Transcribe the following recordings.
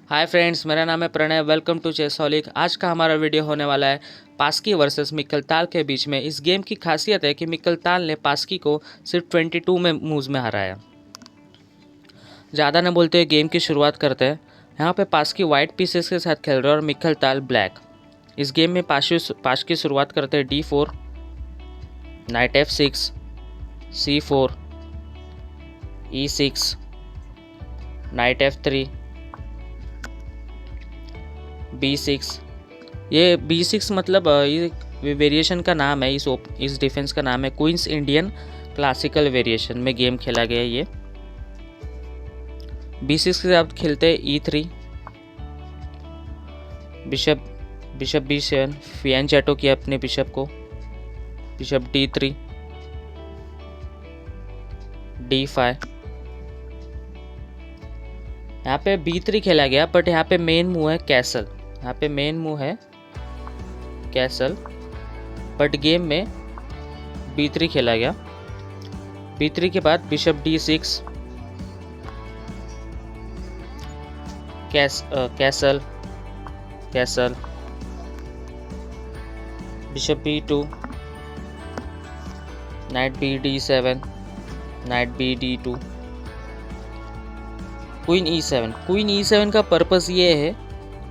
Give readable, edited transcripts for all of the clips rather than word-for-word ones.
Hi friends, मेरा नाम है प्रणय। Welcome to चेसहॉलिक। आज का हमारा वीडियो होने वाला है पास्की वर्सेस मिक्कल ताल के बीच में। इस गेम की खासियत है कि मिक्कल ताल ने पास्की को सिर्फ 22 में मूव्स में हराया। ज़्यादा न बोलते हुए गेम की शुरुआत करते हैं। यहाँ पे पास्की वाइट पीसेस के साथ खेल रहे हैं और मिक्कल ताल ब्लैक। इस गेम में पास्की शुरुआत करते हैं D4, night F6, C4, E6, night F3, B6। ये B6 मतलब ये वेरिएशन का नाम है। इस डिफेंस का नाम है क्वींस इंडियन क्लासिकल वेरिएशन में गेम खेला गया है। ये B6 के साथ खेलते हैं E3, बिशप B7, फियांचेटो किया अपने बिशप को, बिशप D3, D5। यहाँ पे B3 खेला गया, बट यहाँ पे मेन मूव है कैसल। यहाँ पे मेन मूव है कैसल, बट गेम में B3 खेला गया। B3 के बाद bishop D6, castle, bishop B2, night BD7, night BD2, queen E7 का पर्पस ये है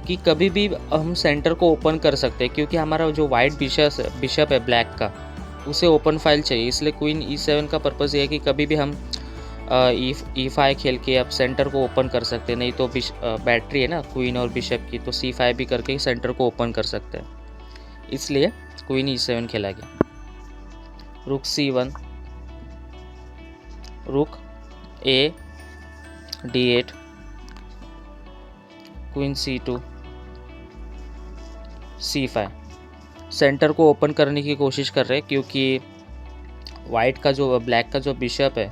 कि कभी भी हम सेंटर को ओपन कर सकते हैं, क्योंकि हमारा जो वाइट बिशप है ब्लैक का, उसे ओपन फाइल चाहिए। इसलिए क्वीन E7 का पर्पस ये है कि कभी भी हम E5 खेल के अब सेंटर को ओपन कर सकते हैं। नहीं तो बैटरी है ना क्वीन और बिशप की, तो C5 भी करके सेंटर को ओपन कर सकते हैं। इसलिए क्वीन E7 खेला गया। रुक C1, रुक A, D8, queen C2, C5। Centre को ओपन करने की कोशिश कर रहे हैं, क्योंकि ब्लैक का जो बिशप है,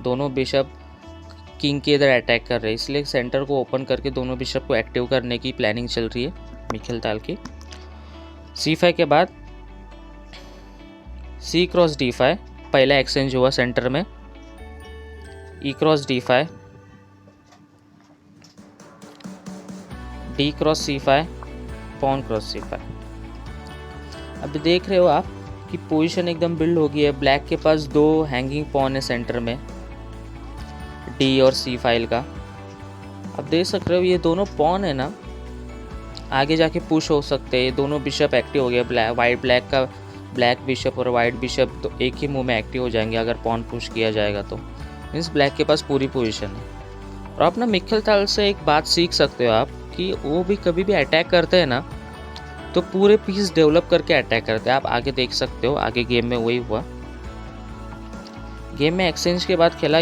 दोनों बिशप किंग के इधर अटैक कर रहे हैं। इसलिए सेंटर को ओपन करके दोनों बिशप को एक्टिव करने की प्लानिंग चल रही है मिक्कल ताल की। C5 के बाद C क्रॉस D5 पहला एक्सचेंज हुआ सेंटर में। E cross D5, D cross C5, pawn cross C5। अब देख रहे हो आप कि पोजीशन एकदम बिल्ड हो गई है। ब्लैक के पास दो हैंगिंग पॉन है सेंटर में, D और C फाइल का। अब देख सकते हो ये दोनों पॉन है ना, आगे जाके पुश हो सकते हैं। ये दोनों बिशप एक्टिव हो गया। ब्लैक बिशप और वाइट बिशप तो एक ही मूव में एक्टिव हो जाएंगे अगर पॉन पुश किया जाएगा तो। मीन्स ब्लैक के पास पूरी पोजीशन है। और आप ना मिक्कल ताल से एक बात सीख सकते हो आप, कि वो भी कभी भी अटैक करते हैं ना, तो पूरे पीस डेवलप करके अटैक करते हैं। आप आगे देख सकते हो, आगे गेम में वही हुआ। गेम में एक्सचेंज के बाद खेला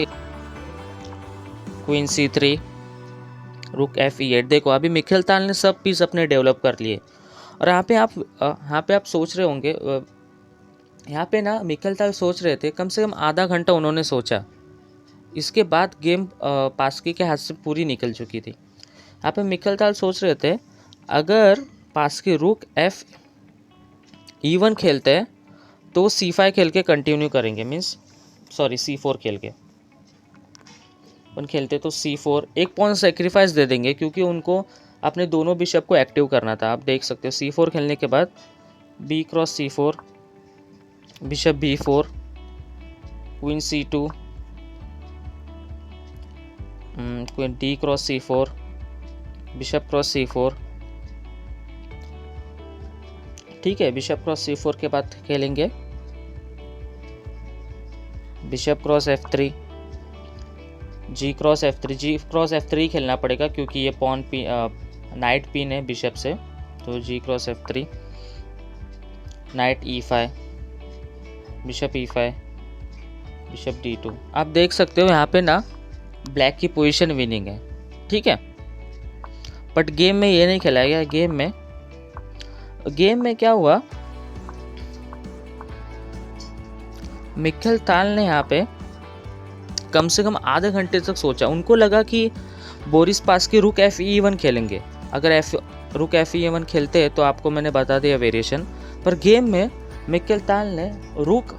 क्वीन C3, रुक F8। देखो अभी मिक्कल ताल ने सब पीस अपने डेवलप कर लिए। और यहाँ पे आप सोच रहे होंगे, यहाँ पे ना मिक्कल ताल सोच रहे थे, कम से कम आधा घंटा उन्होंने सोचा। इसके बाद गेम पास्की के हाथ से पूरी निकल चुकी थी। यहाँ पे मिक्कल ताल सोच रहे थे, अगर पास्की रुक E1 खेलते हैं तो C5 खेल के कंटिन्यू करेंगे। C4 खेल के अपन खेलते तो C4 एक पॉन सेक्रीफाइस दे देंगे, क्योंकि उनको अपने दोनों बिशप को एक्टिव करना था। आप देख सकते हो C4 खेलने के बाद B cross C4, bishop B4, queen C2, queen D cross C4, bishop cross C4। ठीक है, बिशप क्रॉस C4 के बाद खेलेंगे bishop cross F3, G cross F3 खेलना पड़ेगा, क्योंकि ये नाइट पिन है बिशप से। तो G cross F3, night E5, bishop E5, bishop D2। आप देख सकते हो यहाँ पे ना ब्लैक की पोजीशन विनिंग है। ठीक है, बट गेम में ये नहीं खेला गया। गेम में क्या हुआ, मिक्कल ताल ने यहाँ पे कम से कम आधे घंटे तक सोचा। उनको लगा कि बोरिस पास्की रुक Fe1 खेलेंगे। अगर रुक Fe1 खेलते हैं तो आपको मैंने बता दिया वेरिएशन। पर गेम में मिक्कल ताल ने रुक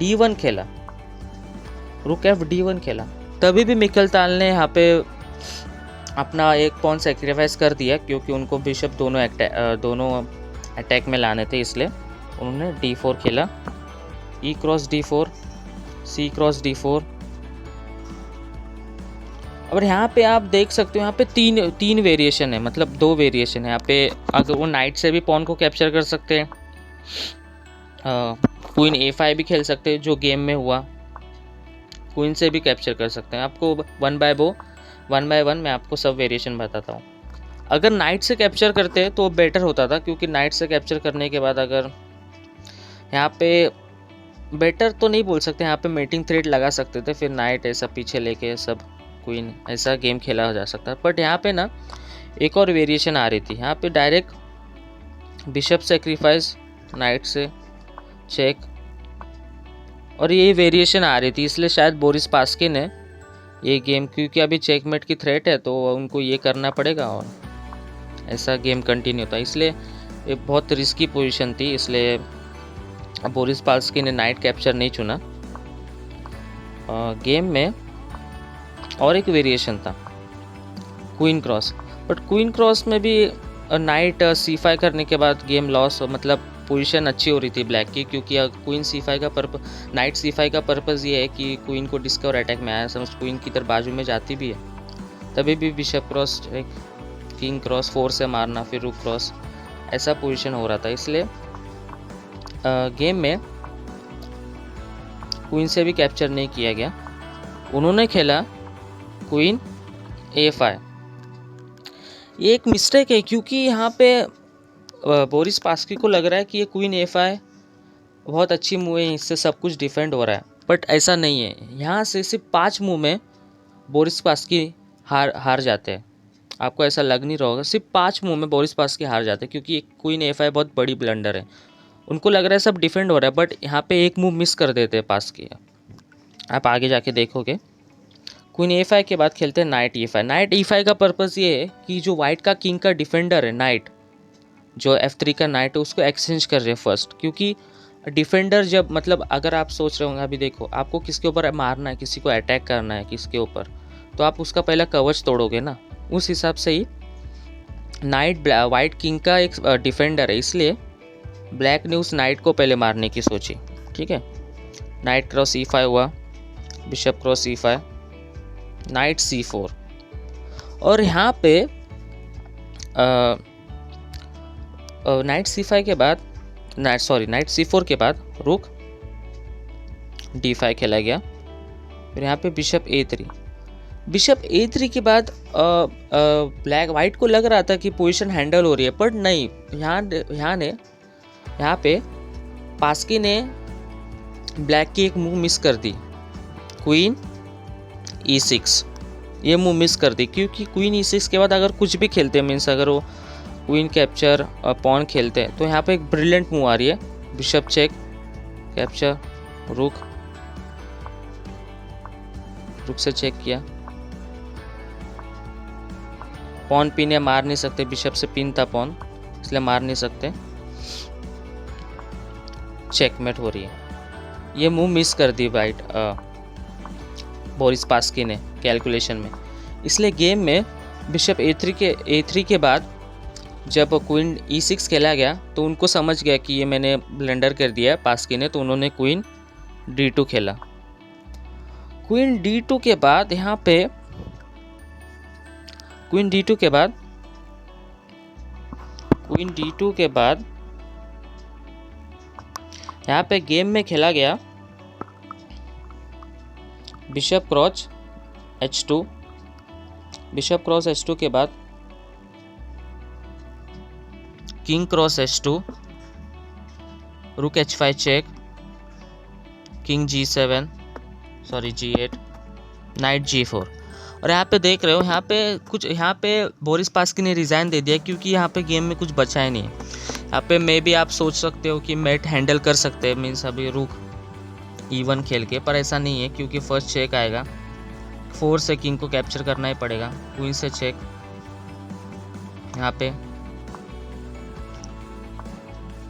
D1 खेला, रुक D1 खेला। तभी भी मिक्कल ताल ने यहाँ पे अपना एक पॉन सेक्रीफाइस कर दिया क्योंकि उनको बिशप दोनों अटैक में लाने थे, इसलिए उन्होंने d4 खेला। e cross d4, c cross d4। और यहाँ पे आप देख सकते हो यहाँ पे तीन वेरिएशन है, मतलब 2 वेरिएशन है यहाँ पे। अगर वो नाइट से भी पॉन को कैप्चर कर सकते हैं, क्वीन a5 भी खेल सकते हैं जो गेम में हुआ, क्वीन से भी कैप्चर कर सकते हैं। आपको वन बाय वन मैं आपको सब वेरिएशन बताता हूँ। अगर नाइट से कैप्चर करते तो बेटर होता था, क्योंकि नाइट से कैप्चर करने के बाद अगर यहाँ पे बेटर तो नहीं बोल सकते, यहाँ पे मेटिंग थ्रेड लगा सकते थे, फिर नाइट ऐसा पीछे लेके सब क्वीन ऐसा गेम खेला जा सकता है। बट यहाँ पे ना एक और वेरिएशन आ रही थी, यहाँ पे डायरेक्ट बिशप सेक्रीफाइस, नाइट से चेक, और ये वेरिएशन आ रही थी, इसलिए शायद बोरिस पास्किन ने ये गेम, क्योंकि अभी चेकमेट की थ्रेट है तो उनको ये करना पड़ेगा और ऐसा गेम कंटिन्यू था, इसलिए ये बहुत रिस्की पोजीशन थी, इसलिए बोरिस पास्किन ने नाइट कैप्चर नहीं चुना। गेम में और एक वेरिएशन था queen cross, but queen cross में भी नाइट c5 करने के बाद गेम लॉस, मतलब पोजीशन अच्छी हो रही थी ब्लैक की, क्योंकि क्वीन c5 का नाइट c5 का पर्पज़ ये है कि क्वीन को डिस्कवर अटैक में आया समझ, क्वीन की तरफ बाजू में जाती भी है, तभी भी बिशप क्रॉस, किंग क्रॉस 4 से मारना, फिर रूक क्रॉस, ऐसा पोजीशन हो रहा था, इसलिए गेम में क्वीन से भी कैप्चर नहीं किया गया। उन्होंने खेला क्वीन a5। ये एक मिस्टेक है, क्योंकि यहाँ पे बोरिस पास्की को लग रहा है कि ये क्वीन a5 बहुत अच्छी मूव है, इससे सब कुछ डिफेंड हो रहा है, बट ऐसा नहीं है। यहाँ से सिर्फ 5 मूव में बोरिस पास्की हार जाते हैं। आपको ऐसा लग नहीं रहा होगा, सिर्फ 5 मूव में बोरिस पास्की हार जाते हैं, क्योंकि क्वीन a5 बहुत बड़ी ब्लंडर है। उनको लग रहा है सब डिफेंड हो रहा है, बट यहाँ पे एक मूव मिस कर देते हैं पास्की। आप आगे जाके देखोगे क्वीन a5 के बाद खेलते हैं नाइट e5। नाइट e5 का पर्पज़ ये है कि जो वाइट का किंग का डिफेंडर है नाइट, जो f3 का नाइट है, उसको एक्सचेंज कर रहे हैं फर्स्ट, क्योंकि डिफेंडर जब, मतलब अगर आप सोच रहे होंगे, अभी देखो आपको किसके ऊपर मारना है, किसी को अटैक करना है किसके ऊपर, तो आप उसका पहला कवच तोड़ोगे ना, उस हिसाब से ही नाइट वाइट किंग का एक डिफेंडर है, इसलिए ब्लैक ने उस नाइट को पहले मारने की सोची। ठीक है, नाइट क्रॉस e5 हुआ, bishop cross e5, night c4, और यहाँ पे नाइट c5 के बाद नाइट c4 के बाद रुक d5 खेला गया, फिर यहाँ पे बिशप a3 के बाद ब्लैक वाइट को लग रहा था कि पोजीशन हैंडल हो रही है, पर नहीं, यहाँ पे पास्की ने ब्लैक की एक मूव मिस कर दी, क्वीन e6, ये मूव मिस कर दी, क्योंकि क्वीन e6 के बाद अगर कुछ भी खेलते, मीन्स अगर वो क्वीन कैप्चर पॉन खेलते हैं, तो यहाँ पे एक ब्रिलियंट मूव आ रही है, बिशप चेक, कैप्चर, रुक से चेक किया, पॉन पिन है, मार नहीं सकते, बिशप से पिन था पॉन, इसलिए मार नहीं सकते, चेकमेट हो रही है। ये मूव मिस कर दी वाइट बोरिस पास्की ने कैलकुलेशन में, इसलिए गेम में बिशप a3 के बाद जब क्वीन e6 खेला गया तो उनको समझ गया कि ये मैंने ब्लंडर कर दिया पास्की ने, तो उन्होंने क्वीन d2 खेला। क्वीन d2 के बाद यहाँ पे क्वीन d2 के बाद यहाँ पे गेम में खेला गया bishop cross h2, bishop cross h2 के बाद किंग क्रॉस h2, रुक h5 check, king g8, night g4। और यहाँ पे देख रहे हो, यहाँ पे बोरिस पास्की ने रिज़ाइन दे दिया, क्योंकि यहाँ पे गेम में कुछ बचा ही नहीं है। यहाँ पे मे भी आप सोच सकते हो कि मैट हैंडल कर सकते हैं, मीन्स अभी रुक e1 खेल के, पर ऐसा नहीं है, क्योंकि फर्स्ट चेक आएगा, 4 से किंग को कैप्चर करना ही पड़ेगा, क्वीन से चेक यहाँ पे,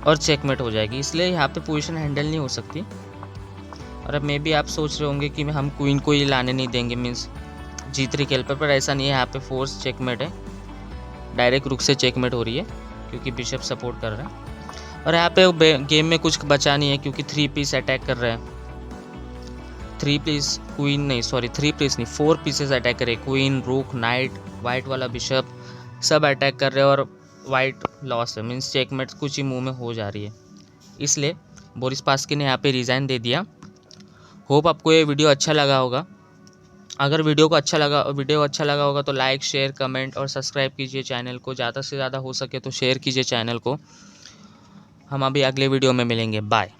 और चेकमेट हो जाएगी, इसलिए यहाँ पे पोजीशन हैंडल नहीं हो सकती। और अब मे भी आप सोच रहे होंगे कि हम क्वीन को ही लाने नहीं देंगे, मीन्स G3 कैल्पर पर ऐसा नहीं है, यहाँ पे फोर्स चेकमेट है, डायरेक्ट रुक से चेकमेट हो रही है क्योंकि बिशप सपोर्ट कर रहा है। और यहाँ पे गेम में कुछ बचा नहीं है क्योंकि 3 पीस अटैक कर रहे हैं, 3 पीस क्वीन नहीं, सॉरी 3 पीस नहीं, 4 पीसेस अटैक कर रहे हैं, क्वीन, रूक, नाइट, वाइट वाला बिशप सब अटैक कर रहे हैं और वाइट लॉस है, मीन्स चेकमेट कुछ ही मुंह में हो जा रही है। इसलिए बोरिस पास्की ने यहाँ पे रिज़ाइन दे दिया। होप आपको ये वीडियो अच्छा लगा होगा। अगर वीडियो अच्छा लगा होगा तो लाइक, शेयर, कमेंट और सब्सक्राइब कीजिए चैनल को, ज़्यादा से ज़्यादा हो सके तो शेयर कीजिए चैनल को। हम अभी अगले वीडियो में मिलेंगे, बाय।